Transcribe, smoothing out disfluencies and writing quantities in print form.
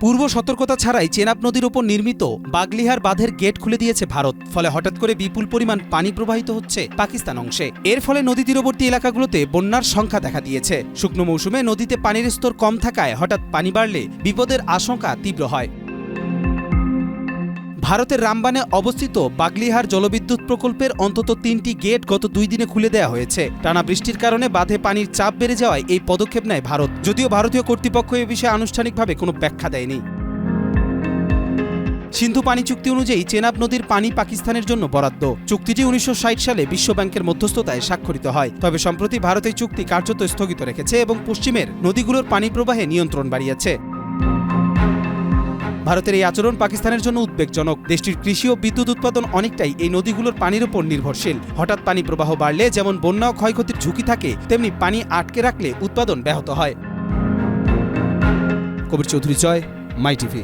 পূর্ব সতর্কতা ছাড়াই চেনাব নদীর ওপর নির্মিত বাগলিহার বাঁধের গেট খুলে দিয়েছে ভারত। ফলে হঠাৎ করে বিপুল পরিমাণ পানি প্রবাহিত হচ্ছে পাকিস্তান অংশে। এর ফলে নদী তীরবর্তী এলাকাগুলোতে বন্যার সংখ্যা দেখা দিয়েছে। শুকনো মৌসুমে নদীতে পানির স্তর কম থাকায় হঠাৎ পানি বাড়লে বিপদের আশঙ্কা তীব্র হয়। ভারতের রামবানে অবস্থিত বাগলিহার জলবিদ্যুৎ প্রকল্পের অন্তত ৩টি গেট গত ২ দিনে খুলে দেওয়া হয়েছে। টানা বৃষ্টির কারণে বাঁধে পানির চাপ বেড়ে যাওয়ায় এই পদক্ষেপ নেয় ভারত, যদিও ভারতীয় কর্তৃপক্ষ এ বিষয়ে আনুষ্ঠানিকভাবে কোনো ব্যাখ্যা দেয়নি। সিন্ধু পানি চুক্তি অনুযায়ী চেনাব নদীর পানি পাকিস্তানের জন্য বরাদ্দ। চুক্তিটি ১৯৬০ সালে বিশ্বব্যাংকের মধ্যস্থতায় স্বাক্ষরিত হয়। তবে সম্প্রতি ভারত এই চুক্তি কার্যত স্থগিত রেখেছে এবং পশ্চিমের নদীগুলোর পানি প্রবাহে নিয়ন্ত্রণ বাড়িয়েছে। ভারতের এই আচরণ পাকিস্তানের জন্য উদ্বেগজনক। দেশটির কৃষি ও বিদ্যুৎ উৎপাদন অনেকটাই এই নদীগুলোর পানির উপর নির্ভরশীল। হঠাৎ পানি প্রবাহ বাড়লে যেমন বন্যা ও ক্ষয়ক্ষতির ঝুঁকি থাকে, তেমনি পানি আটকে রাখলে উৎপাদন ব্যাহত হয়। কবির চৌধুরী, জয়, মাই টিভি।